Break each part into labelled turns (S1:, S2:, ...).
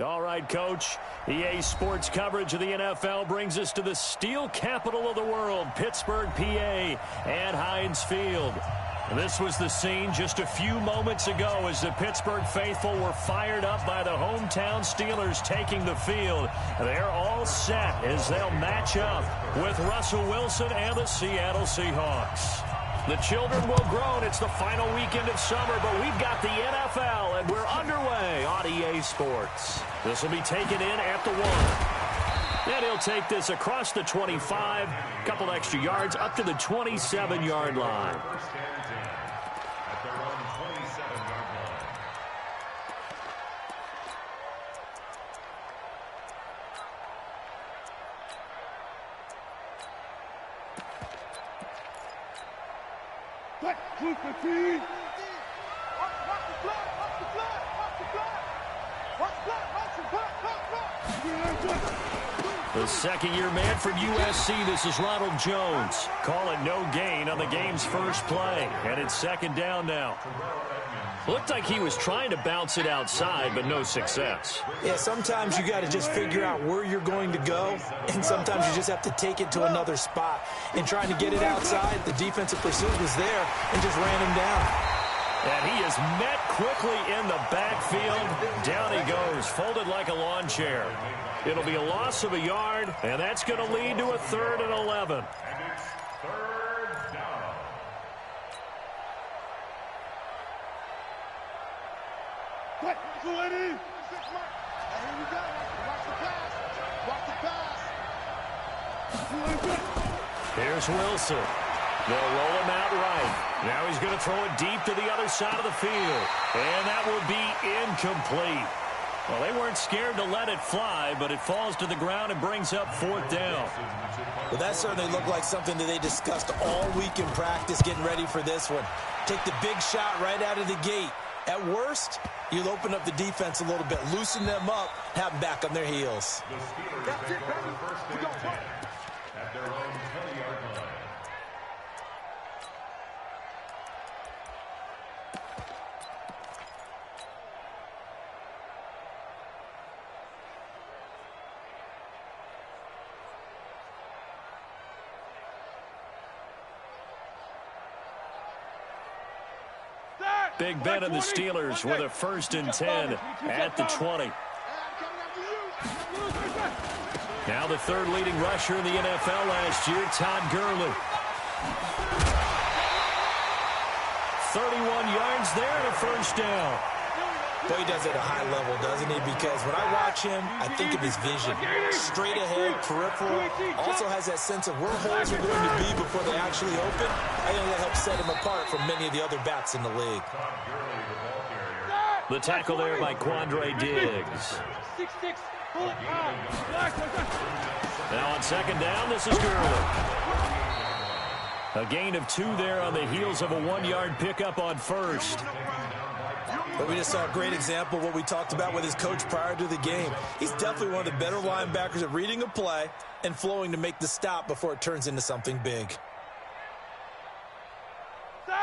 S1: All right, Coach. EA Sports coverage of the NFL brings us to the steel capital of the world, Pittsburgh, PA, at Heinz Field. This was the scene just a few moments ago as the Pittsburgh faithful were fired up by the hometown Steelers taking the field. They're all set as they'll match up with Russell Wilson and the Seattle Seahawks. The children will groan. It's the final weekend of summer, but we've got the NFL, and we're underway on EA Sports. This will be taken in at the 1. And he'll take this across the 25, a couple extra yards up to the 27-yard line. The second-year man from USC, this is Ronald Jones. Call it no gain on the game's first play. And it's second down now. Looked like he was trying to bounce it outside, but no success.
S2: Yeah, sometimes you got to just figure out where you're going to go, and sometimes you just have to take it to another spot. And trying to get it outside, the defensive pursuit was there and just ran him down.
S1: And he is met quickly in the backfield. Down he goes, folded like a lawn chair. It'll be a loss of a yard, and that's going to lead to a 3rd and 11. Here's Wilson. They'll roll him out right. Now he's going to throw it deep to the other side of the field. And that will be incomplete. Well, they weren't scared to let it fly, but it falls to the ground and brings up 4th down.
S2: Well, that certainly looked like something that they discussed all week in practice getting ready for this one. Take the big shot right out of the gate. At worst, you'll open up the defense a little bit, loosen them up, have them back on their heels.
S3: That's it, baby. We got one. At their own 20-yard line.
S1: Big bet on the Steelers with a 1st and 10 at the 20. Now the 3rd leading rusher in the NFL last year, Todd Gurley. 31 yards there and a 1st down.
S2: Boy, he does it at a high level, doesn't he? Because when I watch him, I think of his vision. Straight ahead, peripheral. Also has that sense of where holes are going to be before they actually open. I think that helps set him apart from many of the other backs in the league.
S1: The tackle there by Quandre Diggs. Now on 2nd down, this is Gurley. A gain of 2 there on the heels of a 1-yard pickup on 1st.
S2: But we just saw a great example of what we talked about with his coach prior to the game. He's definitely one of the better linebackers at reading a play and flowing to make the stop before it turns into something big.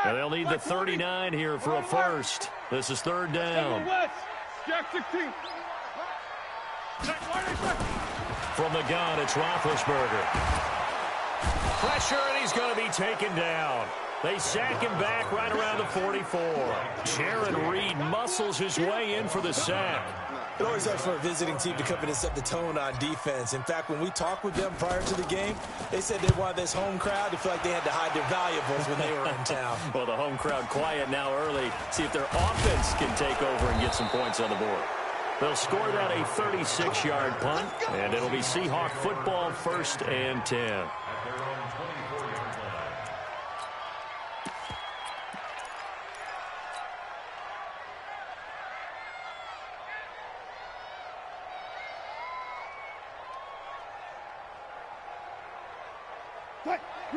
S1: And they'll need the 39 here for a 1st. This is 3rd down. From the gun, it's Roethlisberger. Pressure, and he's going to be taken down. They sack him back right around the 44. Jaron Reed muscles his way in for the sack.
S2: It always helps for a visiting team to come in and set the tone on defense. In fact, when we talked with them prior to the game, they said they wanted this home crowd to feel like they had to hide their valuables when they were in town.
S1: Well, the home crowd quiet now early. See if their offense can take over and get some points on the board. They'll score that a 36-yard punt, and it'll be Seahawk football, 1st and 10.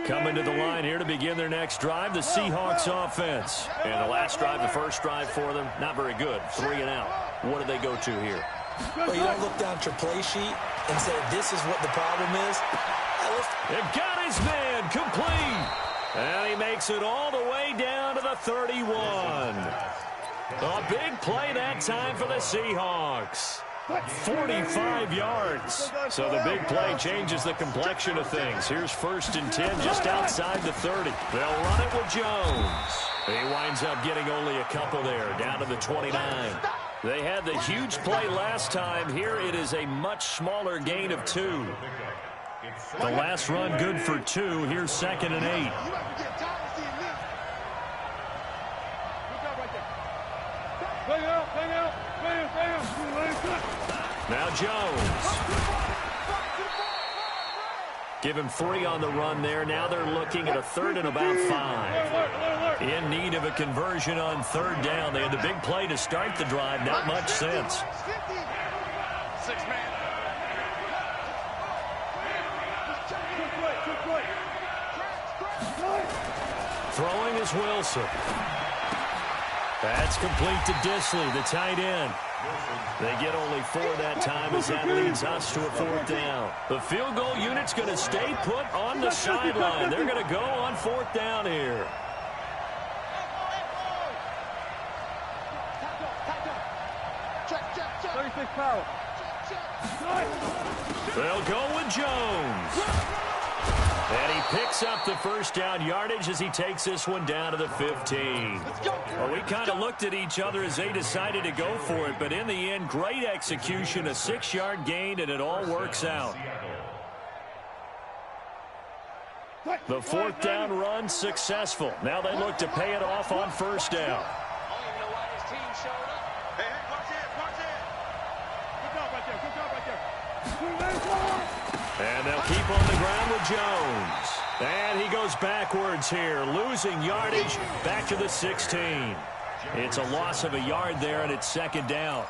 S1: Coming to the line here to begin their next drive, the Seahawks offense. And the last drive, the first drive for them, not very good. 3 and out. What do they go to here?
S2: Well, you don't look down at your play sheet and say, this is what the problem is.
S1: It got his man complete. And he makes it all the way down to the 31. A big play that time for the Seahawks. 45 yards. So the big play changes the complexion of things. Here's 1st and 10 just outside the 30. They'll run it with Jones. He winds up getting only a couple there, down to the 29. They had the huge play last time. Here it is a much smaller gain of 2. The last run good for 2. Here's 2nd and 8. Now Jones. Give him 3 on the run there. Now they're looking at a 3rd and about 5. In need of a conversion on 3rd down. They had the big play to start the drive. Not much sense. Throwing is Wilson. That's complete to Disley, the tight end. They get only 4 that time as that leads us to a 4th down. The field goal unit's going to stay put on the sideline. They're going to go on 4th down here. They'll go with Jones. And he picks up the 1st down yardage as he takes this one down to the 15. Well, we kind of looked at each other as they decided to go for it, but in the end, great execution, a 6-yard gain, and it all works out. The 4th down run successful. Now they look to pay it off on 1st down. And they'll keep on the ground with Jones. And he goes backwards here, losing yardage back to the 16. It's a loss of a yard there, and it's 2nd down.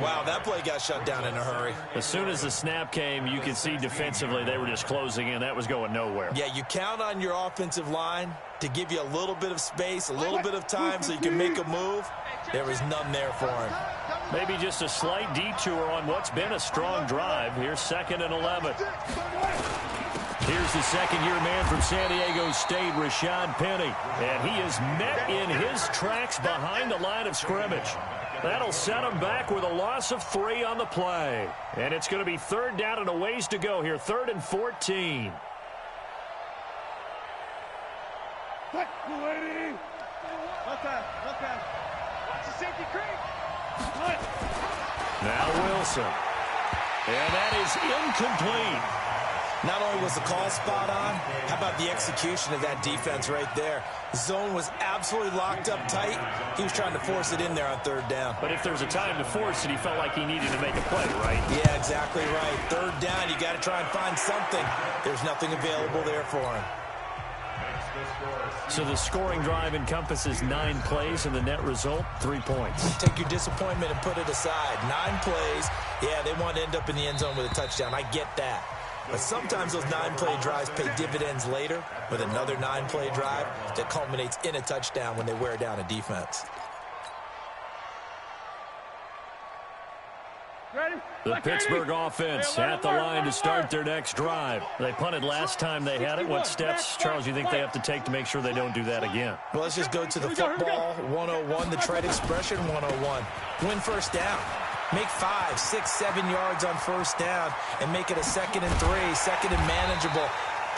S2: Wow, that play got shut down in a hurry.
S1: As soon as the snap came, you could see defensively they were just closing in. That was going nowhere.
S2: Yeah, you count on your offensive line to give you a little bit of space, a little bit of time so you can make a move. There was none there for him.
S1: Maybe just a slight detour on what's been a strong drive. Here's 2nd and 11. Here's the 2nd-year man from San Diego State, Rashad Penny. And he is met in his tracks behind the line of scrimmage. That'll set him back with a loss of 3 on the play. And it's going to be 3rd down and a ways to go here. 3rd and 14. Now Wilson. And that is incomplete.
S2: Not only was the call spot on, how about the execution of that defense right there? The zone was absolutely locked up tight. He was trying to force it in there on 3rd down.
S1: But if there's a time to force it, he felt like he needed to make a play, right?
S2: Yeah, exactly right. 3rd down, you got to try and find something. There's nothing available there for him.
S1: So the scoring drive encompasses 9 plays, and the net result, 3 points.
S2: Take your disappointment and put it aside. 9 plays. Yeah, they want to end up in the end zone with a touchdown. I get that. But sometimes those 9-play drives pay dividends later with another 9-play drive that culminates in a touchdown when they wear down a defense.
S1: The Pittsburgh offense at the line to start their next drive. They punted last time they had it. What steps, Charles, you think they have to take to make sure they don't do that again?
S2: Well, let's just go to the football 101, the trade expression 101. Win 1st down. Make 5, 6, 7 yards on 1st down and make it a 2nd and 3, 2nd and manageable.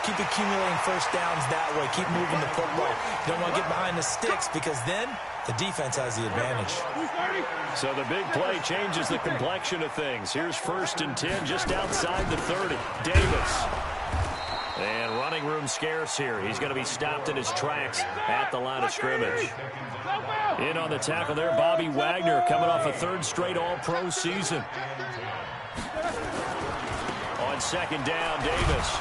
S2: Keep accumulating 1st downs that way. Keep moving the football. You don't want to get behind the sticks because then the defense has the advantage.
S1: So the big play changes the complexion of things. Here's 1st and 10 just outside the 30. Davis. And running room scarce here. He's going to be stopped in his tracks at the line of scrimmage. In on the tackle there, Bobby Wagner, coming off a 3rd straight All-Pro season. On 2nd down, Davis.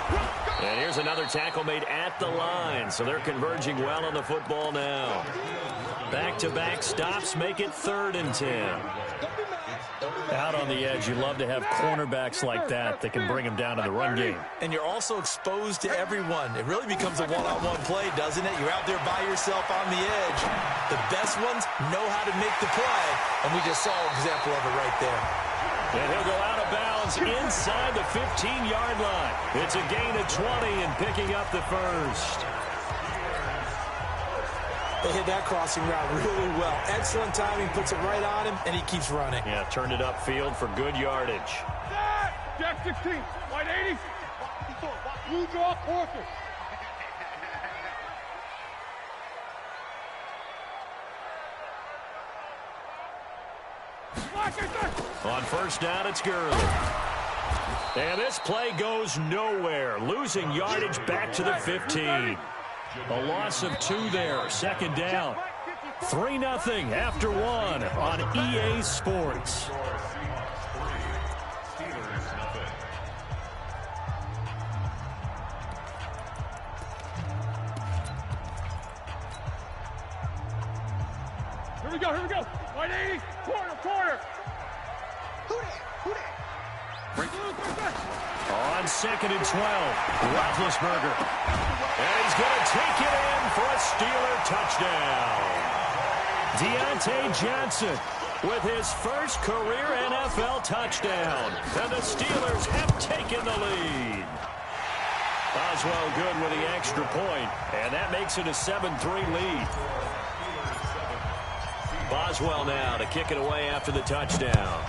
S1: And here's another tackle made at the line. So they're converging well on the football now. Back-to-back stops make it 3rd and 10. Out on the edge, you love to have cornerbacks like that can bring them down to the run game.
S2: And you're also exposed to everyone. It really becomes a one-on-one play, doesn't it? You're out there by yourself on the edge. The best ones know how to make the play, and we just saw an example of it right there.
S1: And he'll go out of bounds inside the 15-yard line. It's a gain of 20 and picking up the 1st.
S2: They hit that crossing route really well. Excellent timing, puts it right on him, and he keeps running.
S1: Yeah, turned it upfield for good yardage.
S4: Jack 16, white 80. Blue draw, quarter.
S1: On first down, it's Gurley. And this play goes nowhere. Losing yardage back to the 15. A loss of 2 there. Second down. 3-0 after 1 on EA Sports.
S4: Here we go, here we go. 180, quarter.
S1: On 2nd and 12, Roethlisberger. And he's going to take it in for a Steeler touchdown. Deontay Johnson with his first career NFL touchdown. And the Steelers have taken the lead. Boswell good with the extra point, and that makes it a 7-3 lead. Boswell now to kick it away after the touchdown.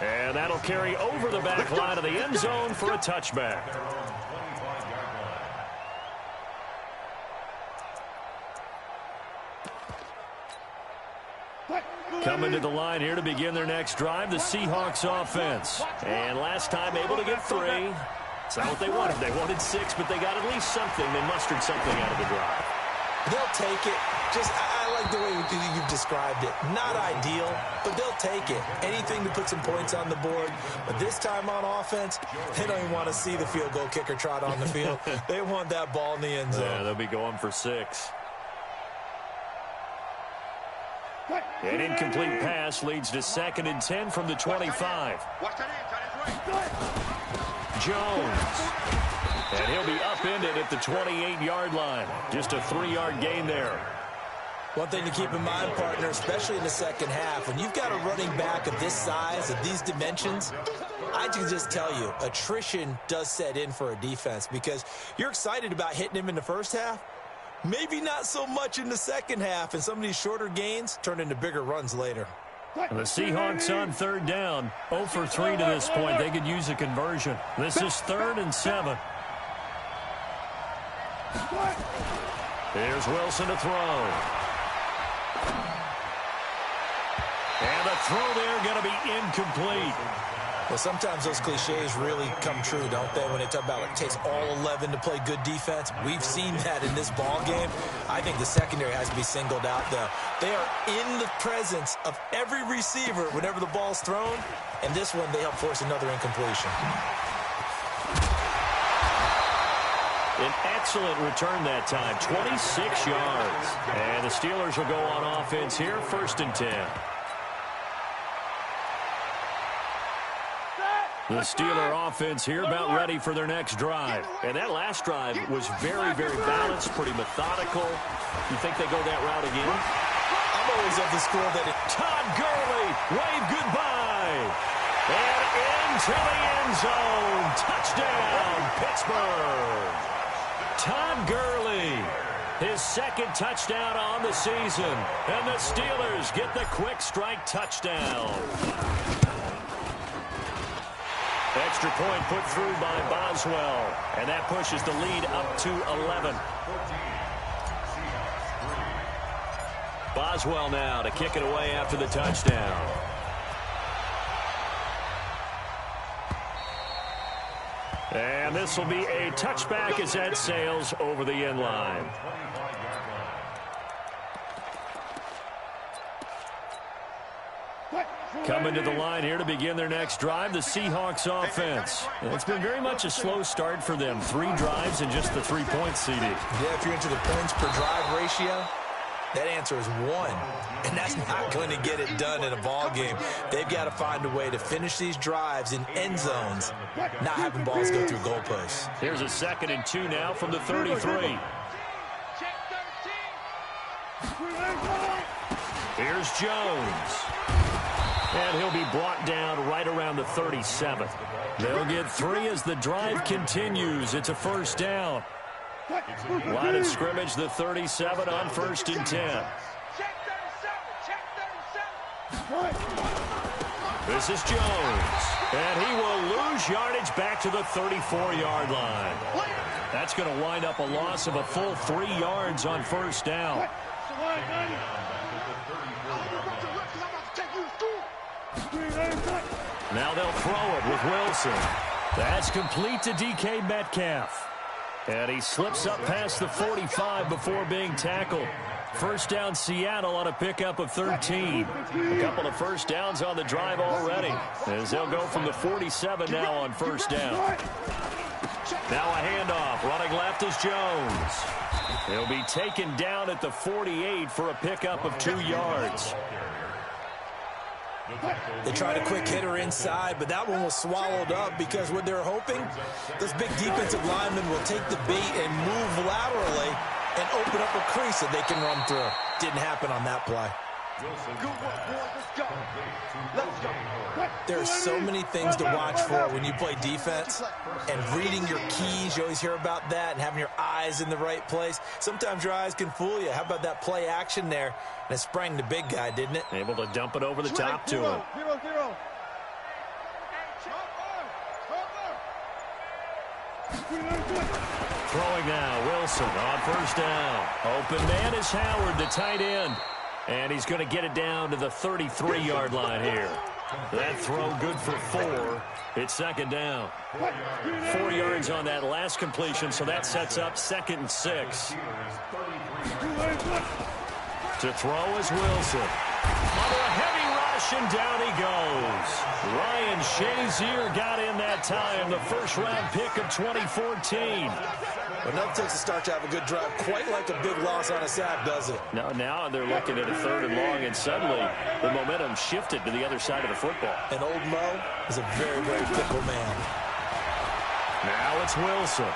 S1: And that'll carry over the back line of the end zone for a touchback. Coming to the line here to begin their next drive, the Seahawks offense. And last time able to get 3. It's not what they wanted. They wanted 6, but they got at least something. They mustered something out of the drive.
S2: They'll take it. I like the way you've described it. Not ideal, but they'll take it. Anything to put some points on the board. But this time on offense, they don't even want to see the field goal kicker trot on the field. They want that ball in the end zone.
S1: Yeah, they'll be going for 6. An incomplete pass leads to 2nd and 10 from the 25. Jones. And he'll be upended at the 28-yard line. Just a 3-yard gain there.
S2: One thing to keep in mind, partner, especially in the second half, when you've got a running back of this size, of these dimensions, I can just tell you, attrition does set in for a defense because you're excited about hitting him in the first half. Maybe not so much in the second half, and some of these shorter gains turn into bigger runs later.
S1: And the Seahawks on 3rd down, 0 for 3 to this point. They could use a conversion. This is 3rd and 7. Here's Wilson to throw. And the throw there going to be incomplete.
S2: Well, sometimes those cliches really come true, don't they? When they talk about it takes all 11 to play good defense. We've seen that in this ball game. I think the secondary has to be singled out, though. They are in the presence of every receiver whenever the ball's thrown. And this one, they help force another incompletion.
S1: An excellent return that time, 26 yards. And the Steelers will go on offense here, 1st and 10. The Steeler offense here about ready for their next drive. And that last drive was very, very balanced, pretty methodical. You think they go that route again?
S2: I'm always of the school that
S1: Todd Gurley, wave goodbye. And into the end zone. Touchdown, Pittsburgh. Todd Gurley, his 2nd touchdown on the season. And the Steelers get the quick strike touchdown. Extra point put through by Boswell. And that pushes the lead up to 11. Boswell now to kick it away after the touchdown. And this will be a touchback as that sails over the end line. Coming to the line here to begin their next drive, the Seahawks offense. It's been very much a slow start for them. 3 drives and just the 3 points, CD.
S2: Yeah, if you're into the points per drive ratio, that answer is 1. And that's not going to get it done in a ball game. They've got to find a way to finish these drives in end zones, not having balls go through goalposts.
S1: Here's a 2nd and 2 now from the 33. Here's Jones. And he'll be brought down right around the 37. They'll get 3 as the drive continues. It's a first down. Line of scrimmage, the 37 on 1st and 10. This is Jones. And he will lose yardage back to the 34-yard line. That's going to wind up a loss of a full 3 yards on first down. Now they'll throw it with Wilson. That's complete to DK Metcalf. And he slips up past the 45 before being tackled. First down Seattle on a pickup of 13. A couple of first downs on the drive already, as they'll go from the 47 now on first down. Now a handoff. Running left is Jones. He'll be taken down at the 48 for a pickup of 2 yards.
S2: They tried a quick hitter inside, but that one was swallowed up because what they're hoping, this big defensive lineman will take the bait and move laterally and open up a crease that they can run through. Didn't happen on that play. There's so many things to watch for when you play defense, and reading your keys, you always hear about that, and having your eyes in the right place. Sometimes your eyes can fool you. How about that play action there? And it sprang the big guy, didn't it?
S1: Able to dump it over the top to him. Throwing now, Wilson on first down. Open man is Howard, the tight end. And he's going to get it down to the 33-yard line here. That throw good for 4. It's second down. 4 yards on that last completion, so that sets up 2nd and 6. To throw is Wilson. Under a heavy rush, and down he goes. Ryan Shazier got in that time, the first-round pick of 2014.
S2: But nothing takes a start to have a good drive, quite like a big loss on a sack, does it?
S1: No, now they're looking at a 3rd and long, and suddenly the momentum shifted to the other side of the football.
S2: And old Mo is a very, very fickle man.
S1: Now it's Wilson.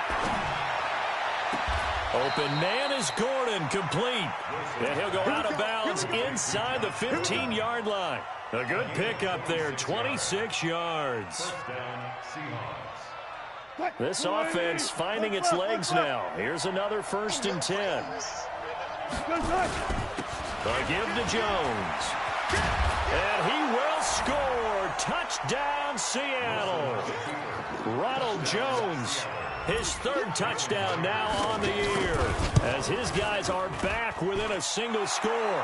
S1: Open man is Gordon, complete. And he'll go out of bounds inside the 15-yard line. A good pickup there, 26 yards. This offense finding its legs now. Here's another 1st and 10. The give to Jones. And he will score. Touchdown, Seattle. Ronald Jones, his 3rd touchdown now on the year, as his guys are back within a single score.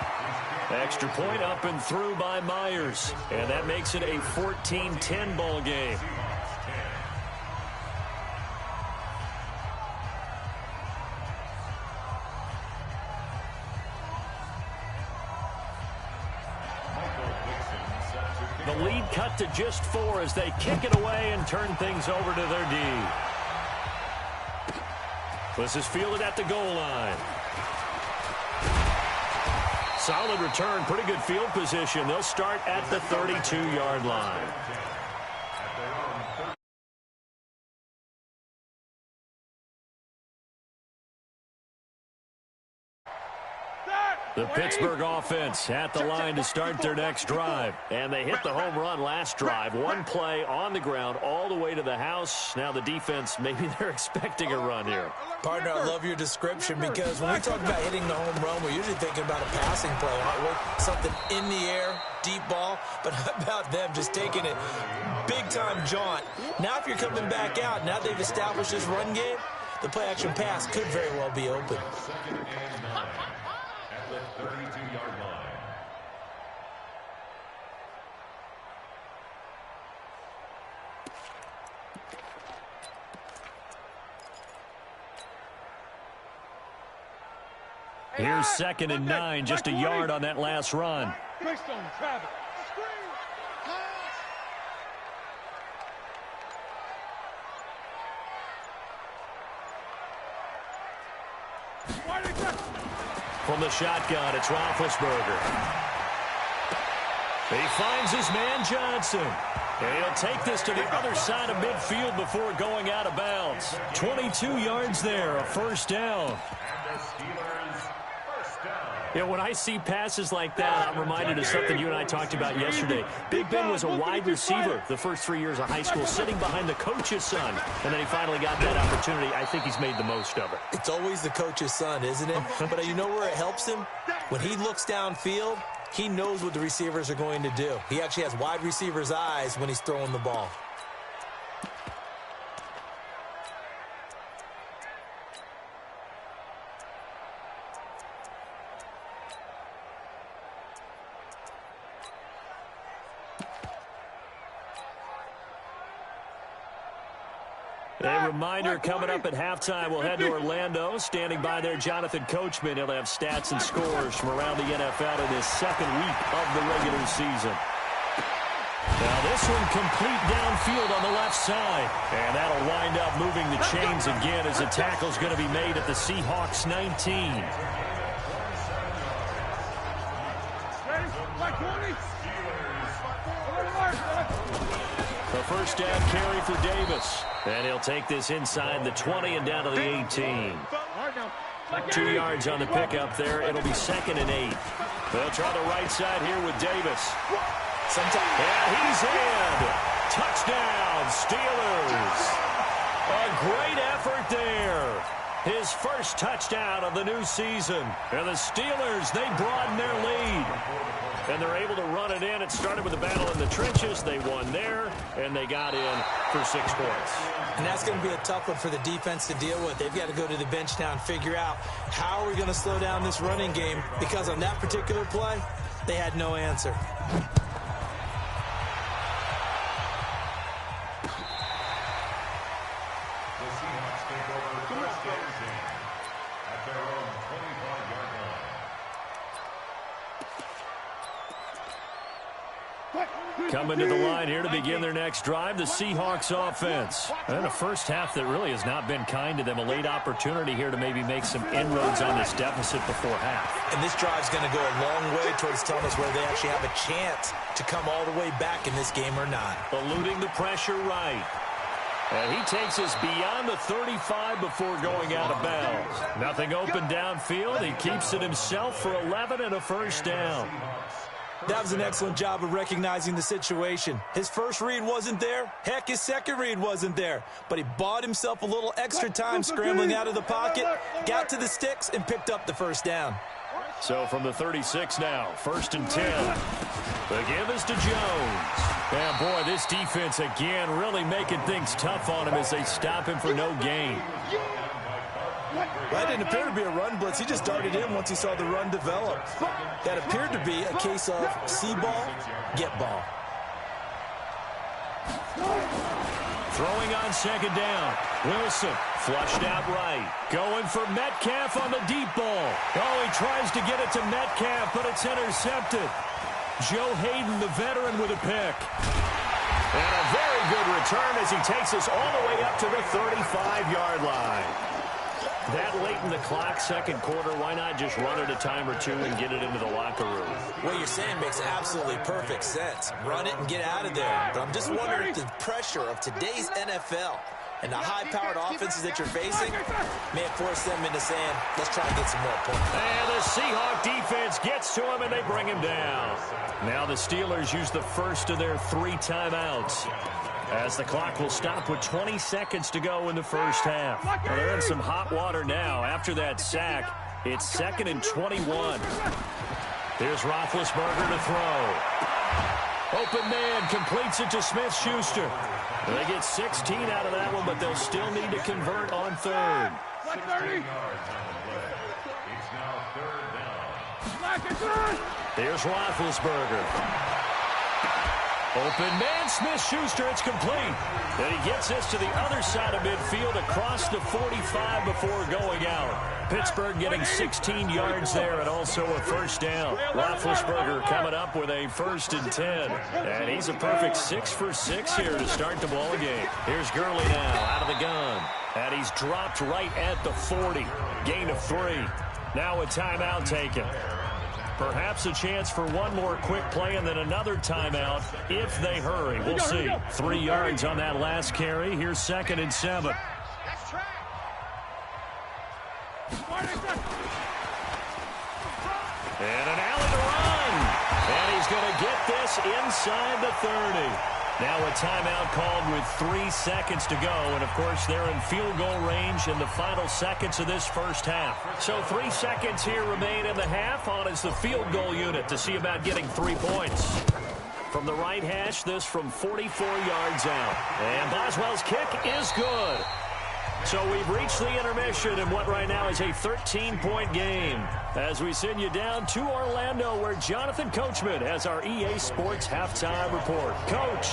S1: Extra point up and through by Myers. And that makes it a 14-10 ball game. The lead cut to just 4 as they kick it away and turn things over to their D. This is fielded at the goal line. Solid return, pretty good field position. They'll start at the 32-yard line. The Pittsburgh offense at the line to start their next drive. And they hit the home run last drive. 1 play on the ground all the way to the house. Now the defense, maybe they're expecting a run here.
S2: Partner, I love your description, because when we talk about hitting the home run, we're usually thinking about a passing play, aren't we? Something in the air, deep ball. But how about them just taking it big-time jaunt? Now if you're coming back out, now they've established this run game, the play-action pass could very well be open.
S3: 32-yard line.
S1: Here's 2nd and 9, just a yard on that last run. From the shotgun, it's Roethlisberger. He finds his man Johnson. And he'll take this to the other side of midfield before going out of bounds. 22 yards there, a first down.
S3: And the Steelers' first down.
S1: Yeah, when I see passes like that, I'm reminded of something you and I talked about yesterday. Big Ben was a wide receiver the first 3 years of high school, sitting behind the coach's son, and then he finally got that opportunity. I think he's made the most of it.
S2: It's always the coach's son, isn't it? But you know where it helps him? When he looks downfield, he knows what the receivers are going to do. He actually has wide receivers' eyes when he's throwing the ball.
S1: A reminder coming up at halftime. We'll head to Orlando. Standing by there, Jonathan Coachman. He'll have stats and scores from around the NFL in his second week of the regular season. Now this one complete downfield on the left side. And that'll wind up moving the chains again as the tackle's going to be made at the Seahawks 19. A first down carry for Davis. And he'll take this inside the 20 and down to the 18. 2 yards on the pickup there. It'll be 2nd and 8. They'll try the right side here with Davis. And he's in. Touchdown, Steelers. A great effort there. His first touchdown of the new season. And the Steelers, they broaden their lead. And they're able to run it in. It started with a battle in the trenches. They won there, and they got in for 6 points.
S2: And that's going to be a tough one for the defense to deal with. They've got to go to the bench now and figure out how are we going to slow down this running game, because on that particular play, they had no answer.
S3: The Seahawks take over first down at their own 25-yard line.
S1: Coming to the line here to begin their next drive, the Seahawks offense. And a first half that really has not been kind to them. A late opportunity here to maybe make some inroads on this deficit before half.
S2: And this drive's going to go a long way towards telling us whether they actually have a chance to come all the way back in this game or not.
S1: Eluding the pressure right. And he takes us beyond the 35 before going out of bounds. Nothing open downfield. He keeps it himself for 11 and a first down.
S2: That was an excellent job of recognizing the situation. His first read wasn't there. Heck, his second read wasn't there. But he bought himself a little extra time scrambling out of the pocket, got to the sticks, and picked up the first down.
S1: So from the 36 now, 1st and 10. The give is to Jones. And boy, this defense again really making things tough on him as they stop him for no gain.
S2: That didn't appear to be a run blitz. He just darted in once he saw the run develop. That appeared to be a case of see ball, get ball.
S1: Throwing on 2nd down. Wilson flushed out right. Going for Metcalf on the deep ball. Oh, he tries to get it to Metcalf, but it's intercepted. Joe Hayden, the veteran, with a pick. And a very good return as he takes us all the way up to the 35-yard line. That late in the clock, second quarter, why not just run it a time or two and get it into the locker room?
S2: What you're saying makes absolutely perfect sense. Run it and get out of there. But I'm just wondering if the pressure of today's NFL and the high-powered offenses that you're facing may force them into saying, let's try and get some more points.
S1: And the Seahawk defense gets to him, and they bring him down. Now the Steelers use the first of their 3 timeouts, as the clock will stop with 20 seconds to go in the first half. Well, they're in some hot water now. After that sack, it's 2nd and 21. Here's Roethlisberger to throw. Open man completes it to Smith-Schuster. They get 16 out of that one, but they'll still need to convert on 3rd.
S3: 16 yards on the play. It's now 3rd down.
S1: Here's Roethlisberger. Open man, Smith-Schuster, it's complete. And he gets this to the other side of midfield across the 45 before going out. Pittsburgh getting 16 yards there and also a first down. Roethlisberger coming up with a 1st and 10. And he's a perfect 6 for 6 here to start the ball game. Here's Gurley now out of the gun. And he's dropped right at the 40. Gain of 3. Now a timeout taken. Perhaps a chance for one more quick play and then another timeout if they hurry. We'll see. 3 yards on that last carry. Here's 2nd and 7. And an alley to run. And he's going to get this inside the 30. Now a timeout called with 3 seconds to go. And, of course, they're in field goal range in the final seconds of this first half. So 3 seconds here remain in the half. On is the field goal unit to see about getting 3 points. From the right hash, this from 44 yards out. And Boswell's kick is good. So we've reached the intermission in what right now is a 13-point game. As we send you down to Orlando, where Jonathan Coachman has our EA Sports halftime report. Coach.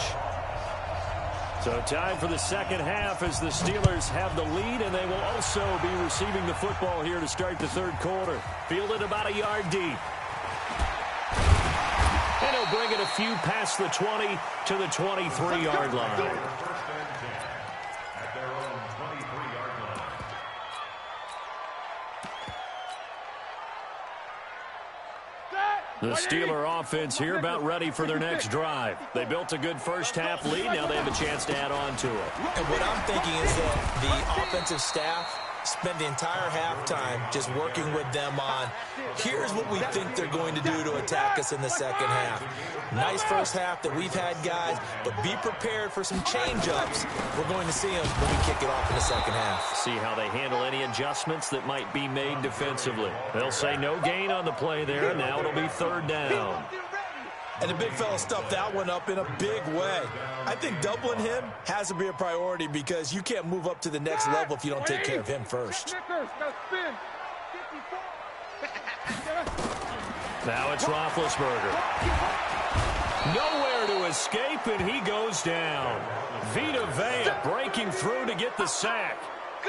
S1: So time for the second half as the Steelers have the lead, and they will also be receiving the football here to start the third quarter. Fielded about a yard deep. And he'll bring it a few past the 20 to the 23-yard line. The Steeler offense here about ready for their next drive. They built a good first-half lead. Now they have a chance to add on to it.
S2: And what I'm thinking is that the offensive staff spent the entire halftime just working with them on, here's what we think they're going to do to attack us in the second half. Nice first half that we've had, guys, but be prepared for some change-ups. We're going to see them when we kick it off in the second half.
S1: See how they handle any adjustments that might be made defensively. They'll say no gain on the play there. Now it'll be third down.
S2: And the big fella stuffed that one up in a big way. I think doubling him has to be a priority because you can't move up to the next level if you don't take care of him first.
S1: Now it's Roethlisberger. Nowhere to escape, and he goes down. Vita Vea breaking through to get the sack.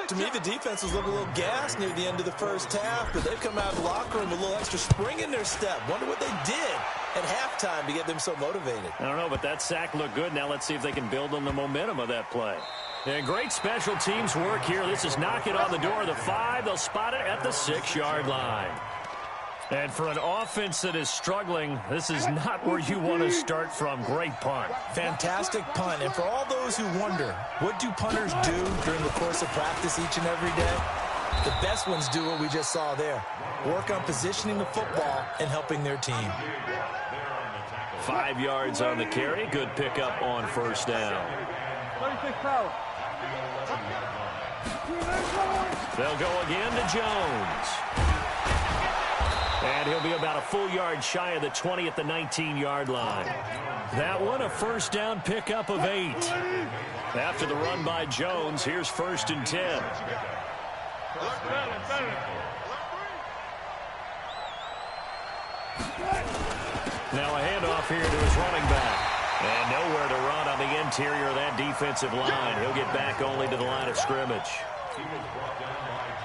S2: To me, the defense was looking a little gassed near the end of the first half, but they've come out of the locker room with a little extra spring in their step. Wonder what they did at halftime to get them so motivated.
S1: I don't know, but that sack looked good. Now let's see if they can build on the momentum of that play. And great special teams work here. This is knocking on the door of the 5. They'll spot it at the 6-yard line. And for an offense that is struggling, this is not where you want to start from. Great punt.
S2: Fantastic punt. And for all those who wonder, what do punters do during the course of practice each and every day? The best ones do what we just saw there. Work on positioning the football and helping their team.
S1: 5 yards on the carry. Good pickup on first down. They'll go again to Jones. And he'll be about a full yard shy of the 20 at the 19-yard line. That one, a first down pickup of 8. After the run by Jones, here's 1st and 10. Now a handoff here to his running back. And nowhere to run on the interior of that defensive line. He'll get back only to the line of scrimmage.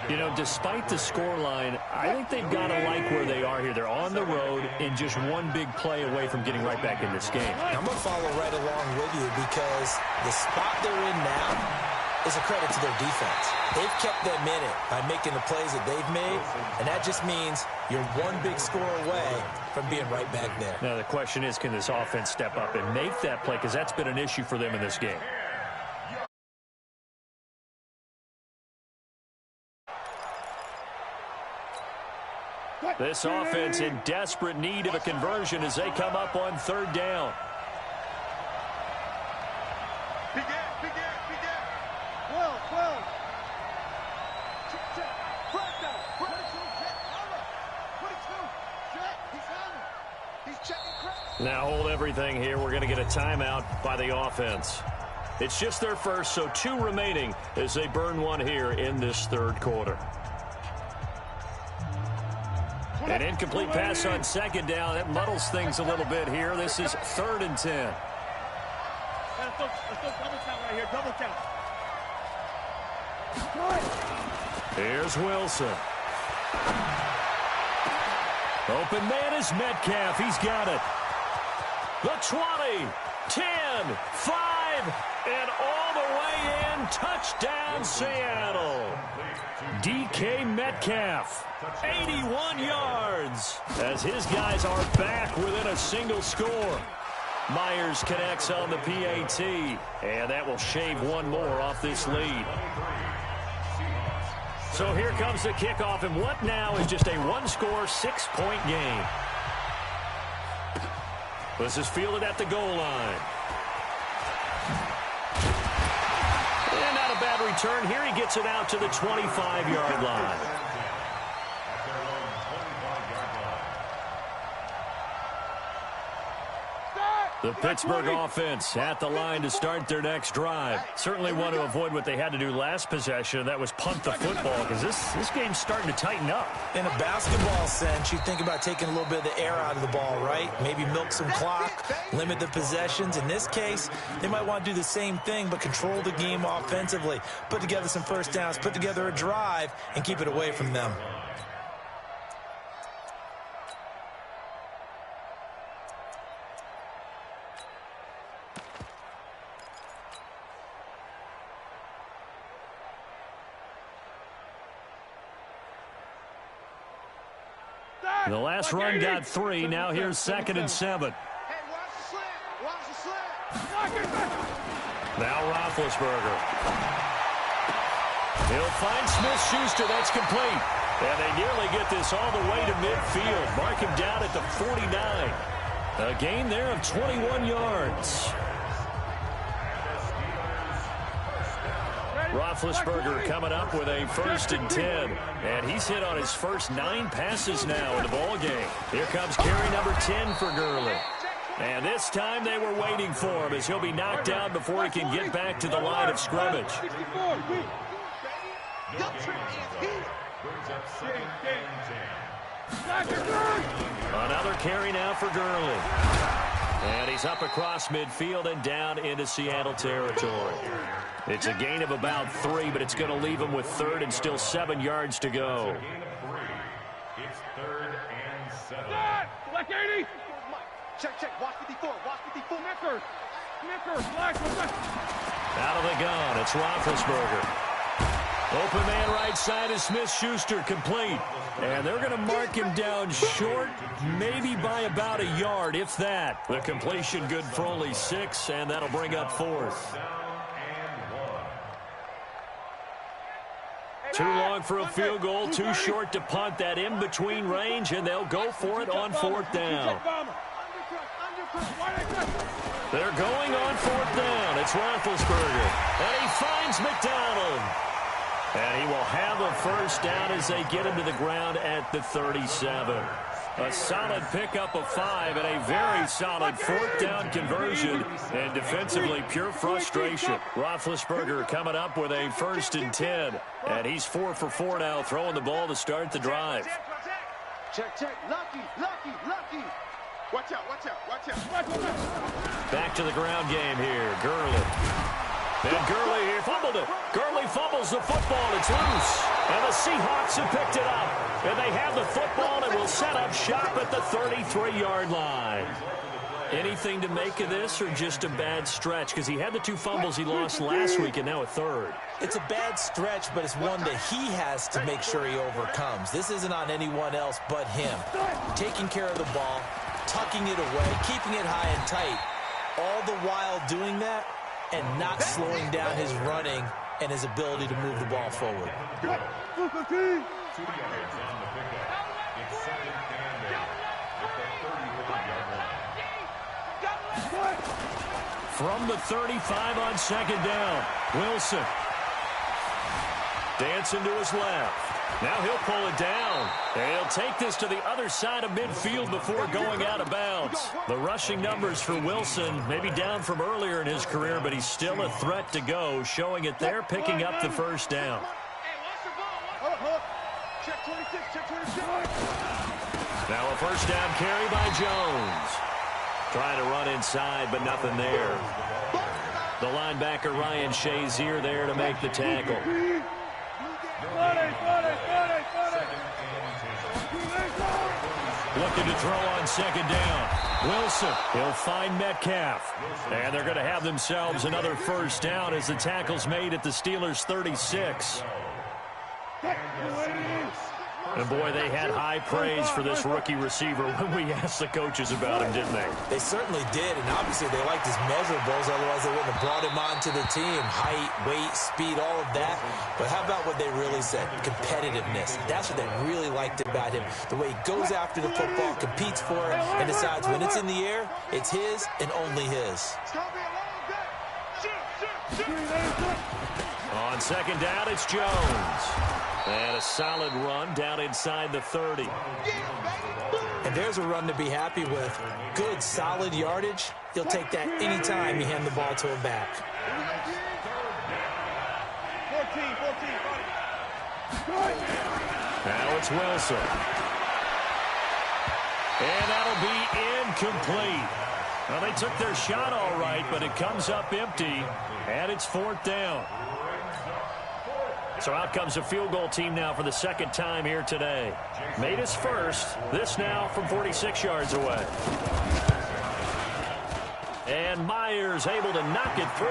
S1: You know, despite the scoreline, I think they've got to like where they are here. They're on the road and just one big play away from getting right back in this game.
S2: I'm going to follow right along with you because the spot they're in now is a credit to their defense. They've kept them in it by making the plays that they've made, and that just means you're one big score away from being right back there.
S1: Now, the question is, can this offense step up and make that play? Because that's been an issue for them in this game. This offense in desperate need of a conversion as they come up on third down. Now hold everything here. We're going to get a timeout by the offense. It's just their first, so 2 remaining as they burn one here in this third quarter. An incomplete pass on second down. That muddles things a little bit here. This is 3rd and 10.
S4: Let's go double count right here. Double count.
S1: Here's Wilson. Open man is Metcalf. He's got it. The 20, 10, 5, and all the way in. Touchdown, Seattle. DK Metcalf, 81 yards, as his guys are back within a single score. Myers connects on the PAT, and that will shave one more off this lead. So here comes the kickoff, and what now is just a one-score, 6-point game. This is fielded at the goal line. And not a bad return. Here he gets it out to the 25-yard line. The Pittsburgh offense at the line to start their next drive. Certainly want to avoid what they had to do last possession. That was punt the football, because this game's starting to tighten up.
S2: In a basketball sense, you think about taking a little bit of the air out of the ball, right? Maybe milk some clock, limit the possessions. In this case, they might want to do the same thing, but control the game offensively. Put together some first downs, put together a drive, and keep it away from them.
S1: The last run got 3. Now here's 2nd and 7. Now Roethlisberger. He'll find Smith-Schuster. That's complete. And they nearly get this all the way to midfield. Mark him down at the 49. A gain there of 21 yards. Roethlisberger coming up with a 1st and 10. And he's hit on his first 9 passes now in the ball game. Here comes carry number 10 for Gurley. And this time they were waiting for him, as he'll be knocked down before he can get back to the line of scrimmage. Another carry now for Gurley. And he's up across midfield and down into Seattle territory. It's a gain of about 3, but it's going to leave him with 3rd and still 7 yards to go.
S3: It's 3rd and 7.
S4: Black 80. Check. Watch 54. Watch 54. Snicker. Black.
S1: Out of the gun, it's Roethlisberger. Open man right side is Smith-Schuster, complete. And they're going to mark him down short, maybe by about a yard, if that. The completion good for only 6, and that'll bring up 4th. Too long for a field goal, too short to punt. That in-between range, and they'll go for it on 4th down. They're going on 4th down. It's Roethlisberger, and he finds McDonald. And he will have a 1st down as they get him to the ground at the 37. A solid pickup of 5 and a very solid 4th down conversion. And defensively, pure frustration. Roethlisberger coming up with a 1st and 10. And he's 4 for 4 now, throwing the ball to start the drive.
S4: Check. Lucky. Watch out.
S1: Back to the ground game here. Gurley. And Gurley here fumbled it. Gurley fumbles the football. It's loose. And the Seahawks have picked it up. And they have the football and will set up shop at the 33-yard line. Anything to make of this, or just a bad stretch? Because he had the 2 fumbles he lost last week and now a 3rd.
S2: It's a bad stretch, but it's one that he has to make sure he overcomes. This isn't on anyone else but him. Taking care of the ball, tucking it away, keeping it high and tight. All the while doing that and not slowing down his running and his ability to move the ball forward.
S3: 2 yards on the pickup. It's 2nd and 8 at the 31-yard line.
S1: From the 35 on 2nd down, Wilson. Dancing to his left. Now he'll pull it down. And he'll take this to the other side of midfield before going out of bounds. The rushing numbers for Wilson maybe down from earlier in his career, but he's still a threat to go, showing it there, picking up the 1st down. Now a 1st down carry by Jones. Trying to run inside, but nothing there. The linebacker Ryan Shazier there to make the tackle. Looking to throw on 2nd down. Wilson, he'll find Metcalf. And they're going to have themselves another 1st down as the tackle's made at the Steelers' 36. And boy, they had high praise for this rookie receiver when we asked the coaches about him, didn't they?
S2: They certainly did, and obviously they liked his measurables, otherwise they wouldn't have brought him onto the team. Height, weight, speed, all of that. But how about what they really said? Competitiveness. That's what they really liked about him. The way he goes after the football, competes for it, and decides when it's in the air, it's his and only his.
S1: On second down, it's Jones. And a solid run down inside the 30.
S2: And there's a run to be happy with. Good, solid yardage. He'll take that anytime you hand the ball to him back.
S4: 14.
S1: Now it's Wilson. And that'll be incomplete. Well, they took their shot all right, but it comes up empty, and it's 4th down. So out comes a field goal team now for the second time here today. Made his first. This now from 46 yards away. And Myers able to knock it through.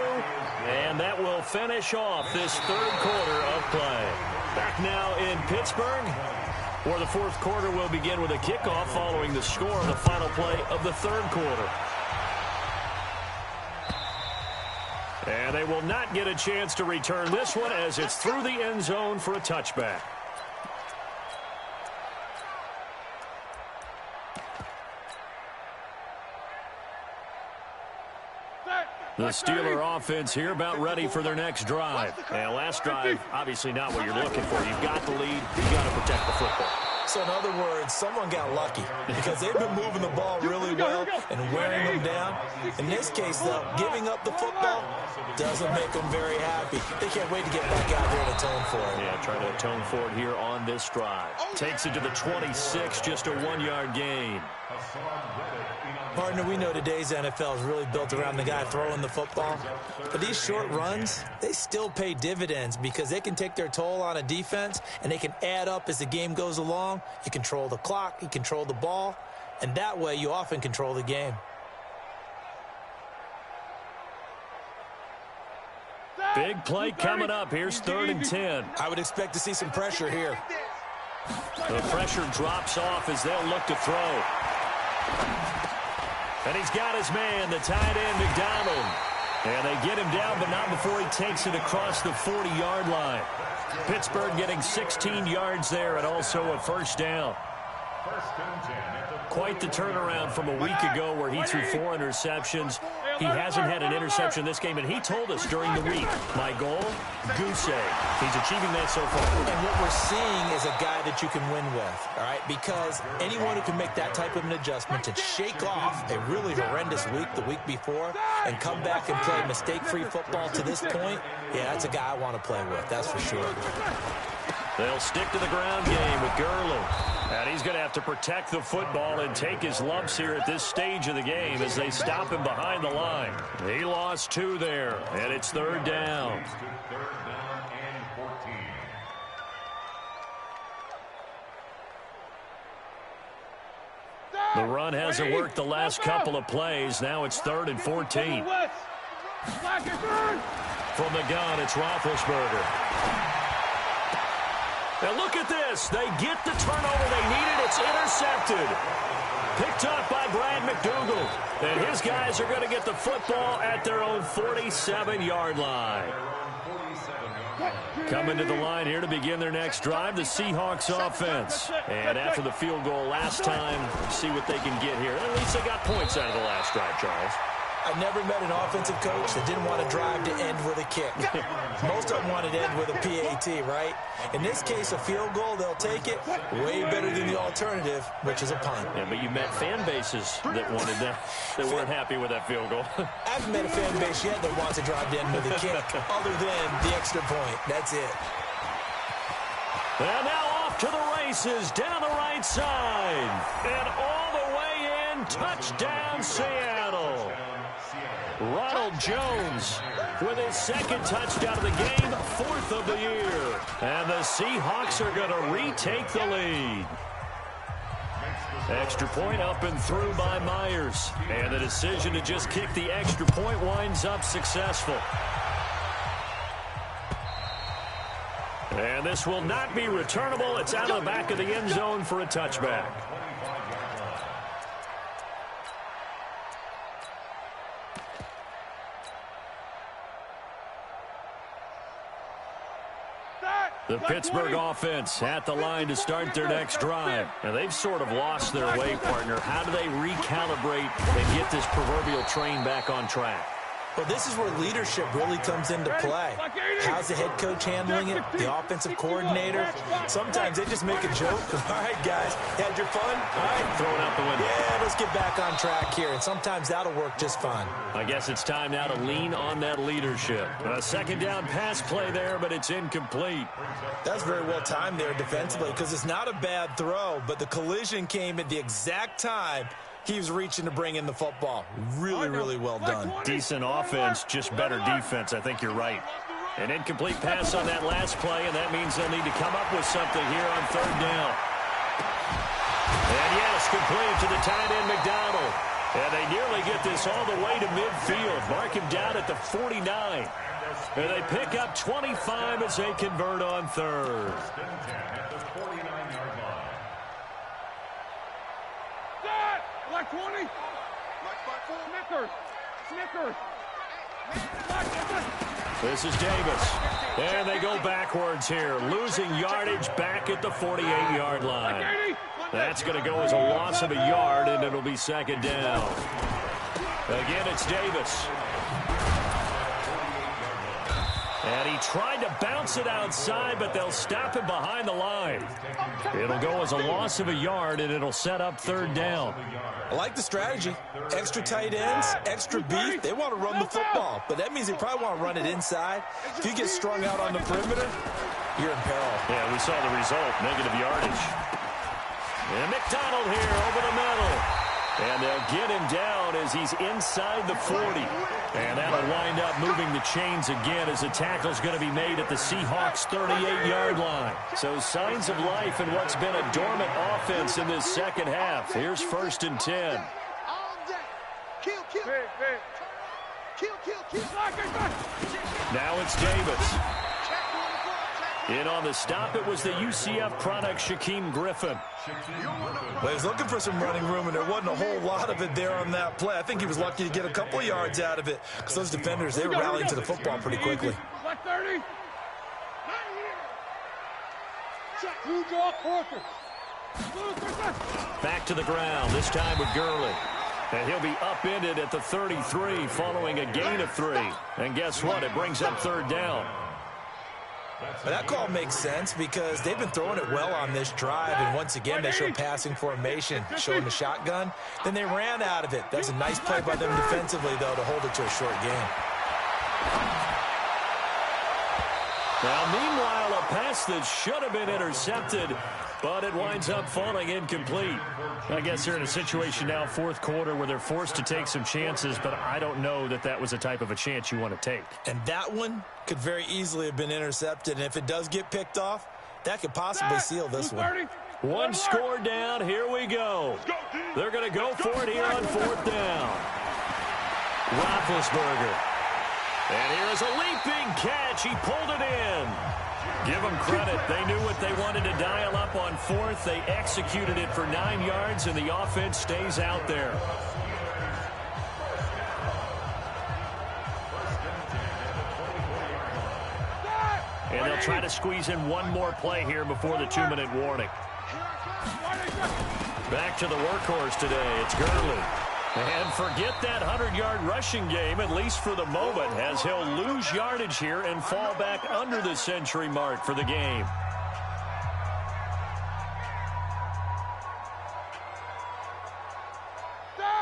S1: And that will finish off this third quarter of play. Back now in Pittsburgh, where the fourth quarter will begin with a kickoff following the score of the final play of the third quarter. And they will not get a chance to return this one as it's through the end zone for a touchback. The Steeler offense here about ready for their next drive. And last drive, obviously not what you're looking for. You've got the lead. You've got to protect the football.
S2: So in other words, someone got lucky because they've been moving the ball really well and wearing them down. In this case, though, giving up the football doesn't make them very happy. They can't wait to get back out there and atone for it.
S1: Yeah, trying to atone for it here on this drive. Takes it to the 26, just a 1-yard gain.
S2: Partner, we know today's NFL is really built around the guy throwing the football. But these short runs, they still pay dividends because they can take their toll on a defense and they can add up as the game goes along. You control the clock, you control the ball, and that way you often control the game.
S1: Big play coming up. Here's 3rd and 10.
S2: I would expect to see some pressure here.
S1: The pressure drops off as they'll look to throw. And he's got his man, the tight end, McDonald. And they get him down, but not before he takes it across the 40-yard line. Pittsburgh getting 16 yards there and also a first down. Quite the turnaround from a week ago where he threw 4 interceptions. He hasn't had an interception this game, and he told us during the week, my goal, goose egg. He's achieving that so far.
S2: And what we're seeing is a guy that you can win with, all right? Because anyone who can make that type of an adjustment to shake off a really horrendous week the week before and come back and play mistake-free football to this point, yeah, that's a guy I want to play with, that's for sure.
S1: They'll stick to the ground game with Gurley. And he's going to have to protect the football and take his lumps here at this stage of the game as they stop him behind the line. He lost 2 there, and it's 3rd down. The run hasn't worked the last couple of plays. Now it's 3rd and 14. From the gun, it's Roethlisberger. Now look at this. They get the turnover they needed. It's intercepted. Picked up by Brad McDougal. And his guys are going to get the football at their own 47-yard line. Coming to the line here to begin their next drive, the Seahawks offense. And after the field goal last time, see what they can get here. At least they got points out of the last drive, Charles.
S2: I've never met an offensive coach that didn't want to drive to end with a kick. Most of them wanted to end with a PAT, right? In this case, a field goal, they'll take it. Way better than the alternative, which is a punt.
S1: Yeah, but you met fan bases that wanted that, that weren't happy with that field goal.
S2: I haven't met a fan base yet that wants to drive to end with a kick, other than the extra point. That's it.
S1: And now off to the races, down the right side. And all the way in, touchdown Seattle. Ronald Jones with his 2nd touchdown of the game, 4th of the year. And the Seahawks are going to retake the lead. Extra point up and through by Myers. And the decision to just kick the extra point winds up successful. And this will not be returnable. It's out of the back of the end zone for a touchback. The Pittsburgh offense at the line to start their next drive. Now, they've sort of lost their way, partner. How do they recalibrate and get this proverbial train back on track?
S2: Well, this is where leadership really comes into play. How's the head coach handling it? The offensive coordinator? Sometimes they just make a joke. All right, guys, had your fun? All right,
S1: throw it out the window.
S2: Yeah, let's get back on track here. And sometimes that'll work just fine.
S1: I guess it's time now to lean on that leadership. A second down pass play there, but it's incomplete.
S2: That's very well timed there defensively because it's not a bad throw, but the collision came at the exact time he was reaching to bring in the football. Really, really well done.
S1: Decent offense, just better defense. I think you're right. An incomplete pass on that last play, and that means they'll need to come up with something here on third down. And yes, complete to the tight end, McDonald. And they nearly get this all the way to midfield. Mark him down at the 49. And they pick up 25 as they convert on third.
S4: Black 20. Snickers.
S1: This is Davis. And they go backwards here, losing yardage back at the 48-yard line. That's going to go as a loss of a yard, and it'll be second down. Again, it's Davis. And he tried to bounce it outside, but they'll stop him behind the line. It'll go as a loss of a yard, and it'll set up third down.
S2: I like the strategy. Extra tight ends, extra beef. They want to run the football, but that means they probably want to run it inside. If you get strung out on the perimeter, you're in peril.
S1: Yeah, we saw the result, negative yardage. And McDonald here over the middle. And they'll get him down as he's inside the 40. And that'll wind up moving the chains again as the tackle's going to be made at the Seahawks' 38-yard line. So signs of life in what's been a dormant offense in this second half. Here's 1st and 10. Now it's Davis. In on the stop, it was the UCF product, Shaquem Griffin.
S2: Well, he was looking for some running room, and there wasn't a whole lot of it there on that play. I think he was lucky to get a couple of yards out of it because those defenders, they were rallying to the football pretty quickly.
S4: Black 30.
S1: Back to the ground, this time with Gurley. And he'll be upended at the 33 following a gain of 3. And guess what? It brings up third down.
S2: But that call makes sense because they've been throwing it well on this drive, and once again they show passing formation, showing the shotgun. Then they ran out of it. That's a nice play by them defensively, though, to hold it to a short game.
S1: Now, meanwhile, a pass that should have been intercepted, but it winds up falling incomplete. I guess they're in a situation now, fourth quarter, where they're forced to take some chances, but I don't know that that was the type of a chance you want to take.
S2: And that one could very easily have been intercepted, and if it does get picked off, that could possibly seal this one.
S1: One score down, here we go. They're going to go for it here on fourth down. Roethlisberger. And here is a leaping catch. He pulled it in. Give them credit. They knew what they wanted to dial up on fourth. They executed it for 9 yards, and the offense stays out there. And they'll try to squeeze in one more play here before the 2-minute warning. Back to the workhorse today. It's Gurley. And forget that 100-yard rushing game, at least for the moment, as he'll lose yardage here and fall back under the century mark for the game.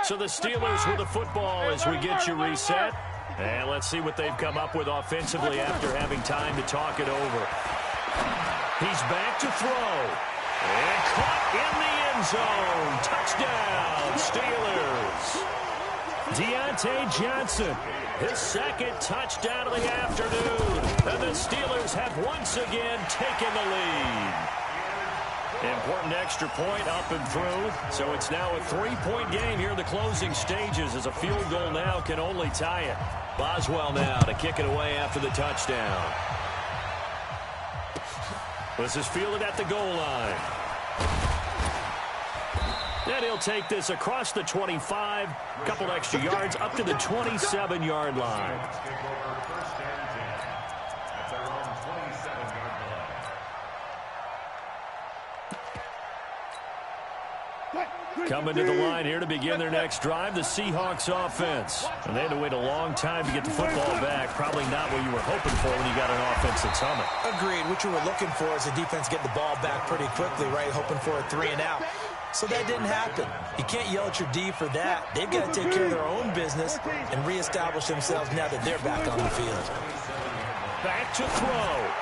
S1: So the Steelers with the football as we get you reset. And let's see what they've come up with offensively after having time to talk it over. He's back to throw. And caught in the end zone. Touchdown, Steelers. Deontay Johnson, his second touchdown of the afternoon. And the Steelers have once again taken the lead. Important extra point up and through. So it's now a 3-point game here in the closing stages as a field goal now can only tie it. Boswell now to kick it away after the touchdown. This is fielded at the goal line. And he'll take this across the 25, a couple extra yards up to the 27-yard line. Coming to the line here to begin their next drive, the Seahawks offense. And they had to wait a long time to get the football back. Probably not what you were hoping for when you got an offense that's humming.
S2: Agreed. What you were looking for is the defense get the ball back pretty quickly, right? Hoping for a 3-and-out. So that didn't happen. You can't yell at your D for that. They've got to take care of their own business and reestablish themselves now that they're back on the field.
S1: Back to throw.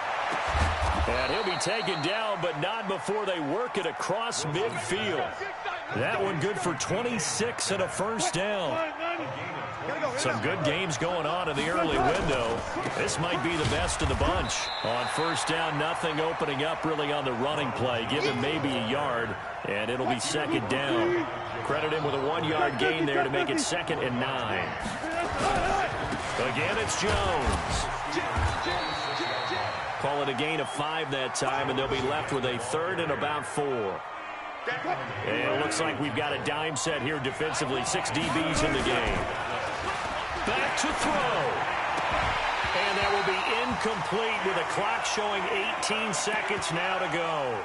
S1: And he'll be taken down, but not before they work it across midfield. That one good for 26 and a first down. Some good games going on in the early window. This might be the best of the bunch. On first down, nothing opening up really on the running play. Give him maybe a yard, and it'll be second down. Credit him with a 1-yard gain there to make it 2nd and 9. Again, it's Jones. Call it a gain of 5 that time, and they'll be left with a 3rd and about 4. And it looks like we've got a dime set here defensively. 6 DBs in the game. Back to throw. And that will be incomplete with a clock showing 18 seconds now to go.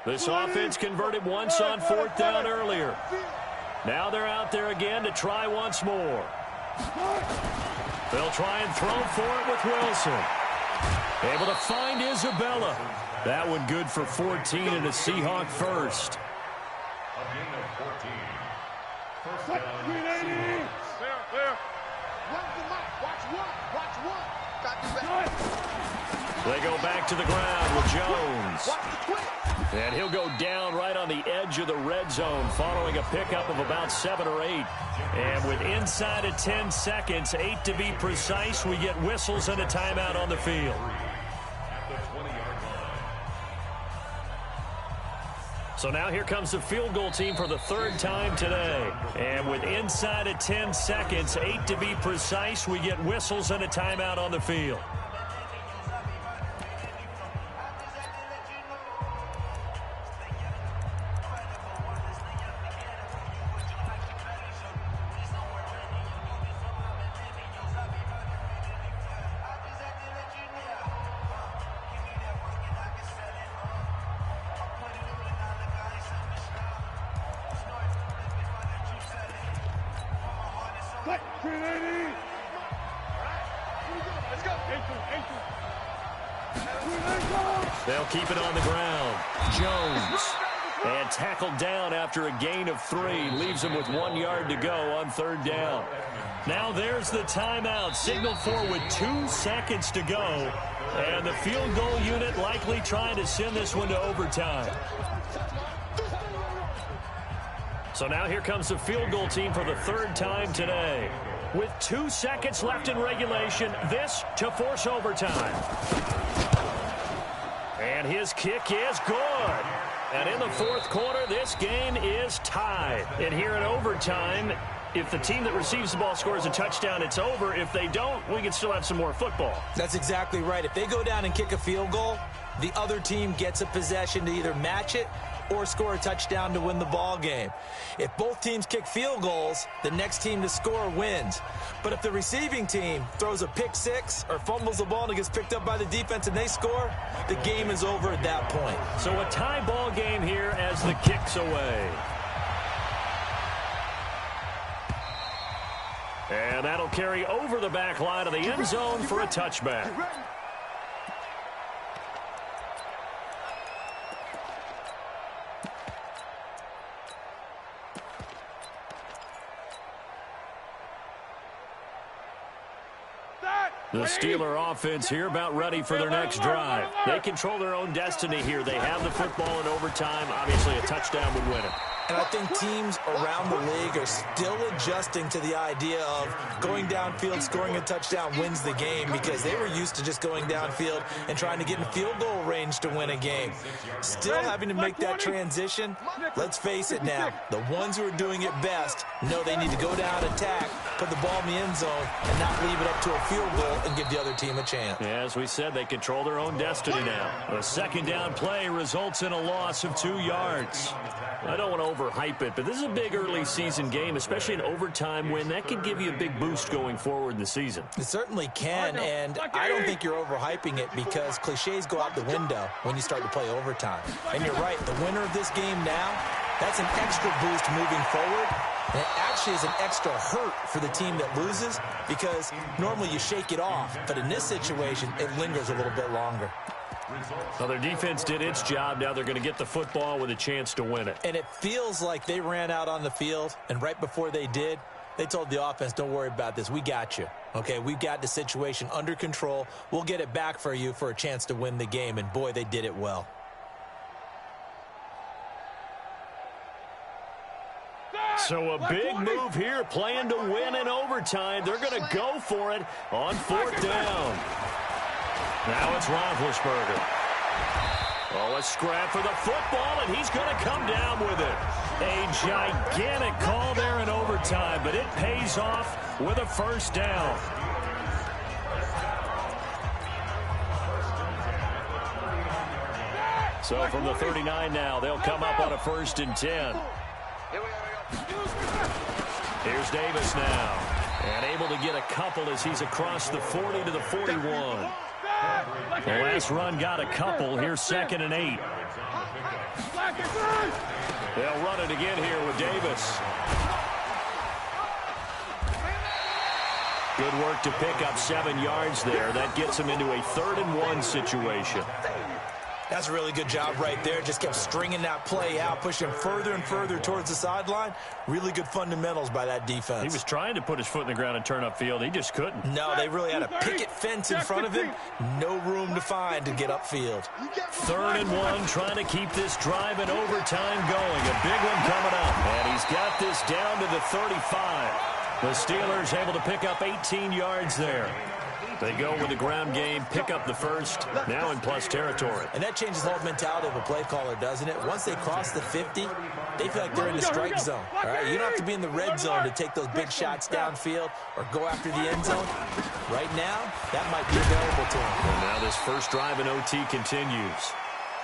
S1: This offense converted once on 4th down earlier. Now they're out there again to try once more. They'll try and throw for it with Wilson. Able to find Isabella. That one good for 14 and a Seahawk first.
S3: A gain of 14. First down.
S4: Clear. Watch one.
S1: They go back to the ground with Jones. And he'll go down right on the edge of the red zone following a pickup of about 7 or 8. And with inside of 10 seconds, 8 to be precise, we get whistles and a timeout on the field.
S3: At the 20-yard line.
S1: So now here comes the field goal team for the 3rd time today. And with inside of 10 seconds, 8 to be precise, we get whistles and a timeout on the field. They'll keep it on the ground. Jones. And tackled down after a gain of 3. Leaves him with 1 yard to go on 3rd down. Now there's the timeout. Signaled for with 2 seconds to go. And the field goal unit likely trying to send this one to overtime. So now here comes the field goal team for the 3rd time today. With 2 seconds left in regulation, this to force overtime. And his kick is good. And in the 4th quarter, this game is tied. And here in overtime, if the team that receives the ball scores a touchdown, it's over. If they don't, we can still have some more football.
S2: That's exactly right. If they go down and kick a field goal, the other team gets a possession to either match it or score a touchdown to win the ball game. If both teams kick field goals, the next team to score wins. But if the receiving team throws a pick 6 or fumbles the ball and it gets picked up by the defense and they score, the game is over at that point.
S1: So a tie ball game here as the kick's away. And that'll carry over the back line of the end zone for a touchback. The Steeler offense here about ready for their next drive. They control their own destiny here. They have the football in overtime. Obviously, a touchdown would win it.
S2: And I think teams around the league are still adjusting to the idea of going downfield, scoring a touchdown wins the game, because they were used to just going downfield and trying to get in field goal range to win a game. Still having to make that transition. Let's face it now, the ones who are doing it best know they need to go down, attack, put the ball in the end zone, and not leave it up to a field goal and give the other team a chance.
S1: Yeah, as we said, they control their own destiny now. A second down play results in a loss of 2 yards. I don't want to overhype it, but this is a big early season game, especially an overtime win. That could give you a big boost going forward in the season.
S2: It certainly can, and I don't think you're overhyping it, because cliches go out the window when you start to play overtime. And you're right, the winner of this game now, that's an extra boost moving forward. And it actually is an extra hurt for the team that loses, because normally you shake it off, but in this situation, it lingers a little bit longer.
S1: Well, their defense did its job. Now they're going to get the football with a chance to win it.
S2: And it feels like they ran out on the field, and right before they did, they told the offense, don't worry about this. We got you. Okay, we've got the situation under control. We'll get it back for you for a chance to win the game. And, boy, they did it well.
S1: So a big move here, playing to win in overtime. They're going to go for it on 4th down. Now it's Roethlisberger. Oh, a scrap for the football, and he's going to come down with it. A gigantic call there in overtime, but it pays off with a first down. So from the 39 now, they'll come up on a 1st and 10. Here's Davis now, and able to get a couple as he's across the 40 to the 41. The last run got a couple. Here's 2nd and 8. They'll run it again here with Davis. Good work to pick up 7 yards there. That gets him into a 3rd and 1 situation.
S2: That's a really good job right there. Just kept stringing that play out, pushing further and further towards the sideline. Really good fundamentals by that defense.
S1: He was trying to put his foot in the ground and turn upfield. He just couldn't.
S2: No, they really had a picket fence in front of him. No room to find to get upfield.
S1: 3rd and 1, trying to keep this drive in overtime going. A big one coming up. And he's got this down to the 35. The Steelers able to pick up 18 yards there. They go with the ground game, pick up the first, now in plus territory.
S2: And that changes the whole mentality of a play caller, doesn't it? Once they cross the 50, they feel like they're in the strike zone. All right, you don't have to be in the red zone to take those big shots downfield or go after the end zone. Right now, that might be available to him.
S1: And now this first drive in OT continues.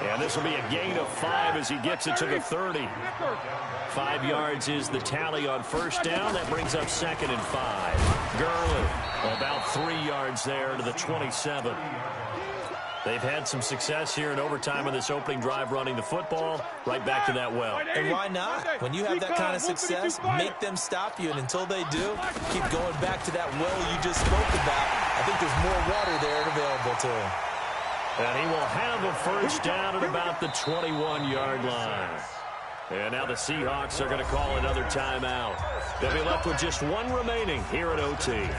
S1: And this will be a gain of 5 as he gets it to the 30. 5 yards is the tally on first down. That brings up 2nd and 5. Gurley about 3 yards there to the 27. They've had some success here in overtime in this opening drive running the football. Right back to that well.
S2: And why not? When you have that kind of success, make them stop you. And until they do, keep going back to that well you just spoke about. I think there's more water there available to him.
S1: And he will have a first down at about the 21-yard line. And now the Seahawks are going to call another timeout. They'll be left with just 1 remaining here at OT.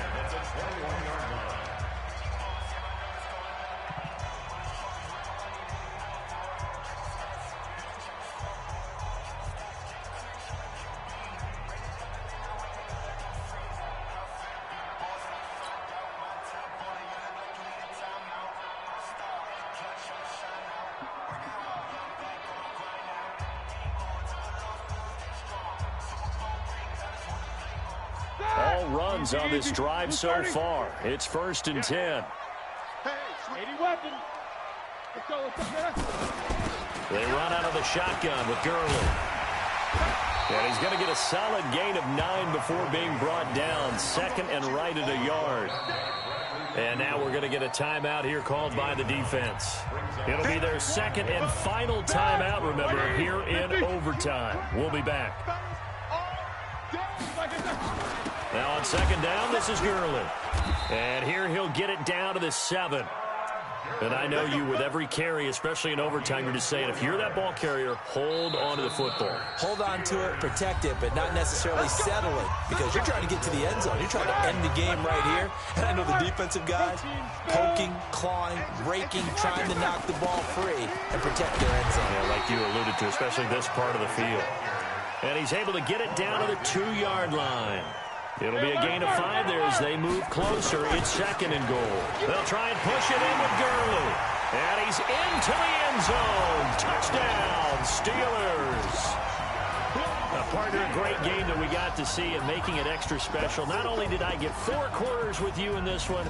S1: All runs on this drive so far. It's 1st and 10. They run out of the shotgun with Gurley. And he's going to get a solid gain of 9 before being brought down. 2nd and right at a yard. And now we're going to get a timeout here called by the defense. It'll be their 2nd and final timeout, remember, here in overtime. We'll be back. Now on 2nd down, this is Gurley. And here he'll get it down to the 7. And I know you, with every carry, especially in overtime, you're just saying, if you're that ball carrier, hold on to the football.
S2: Hold on to it, protect it, but not necessarily settle it, because you're trying to get to the end zone. You're trying to end the game right here. And I know the defensive guys poking, clawing, raking, trying to knock the ball free and protect their end zone.
S1: Yeah, like you alluded to, especially this part of the field. And he's able to get it down to the 2-yard line. It'll be a gain of 5 there as they move closer. It's 2nd and goal. They'll try and push it in with Gurley. And he's into the end zone. Touchdown, Steelers. Partner, a great game that we got to see and making it extra special. Not only did I get 4 quarters with you in this one,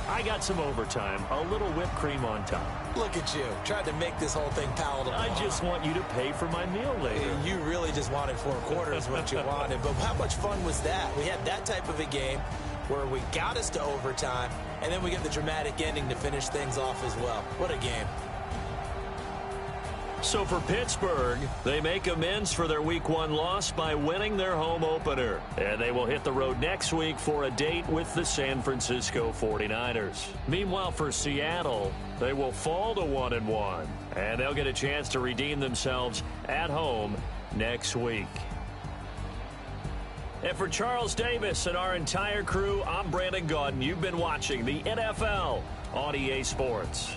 S1: I got some overtime, a little whipped cream on top.
S2: Look at you, tried to make this whole thing palatable.
S1: I just want you to pay for my meal later.
S2: You really just wanted 4 quarters what you wanted, but how much fun was that? We had that type of a game where we got us to overtime, and then we get the dramatic ending to finish things off as well. What a game.
S1: So for Pittsburgh, they make amends for their Week 1 loss by winning their home opener. And they will hit the road next week for a date with the San Francisco 49ers. Meanwhile, for Seattle, they will fall to 1-1. And they'll get a chance to redeem themselves at home next week. And for Charles Davis and our entire crew, I'm Brandon Gaudin. You've been watching the NFL on EA Sports.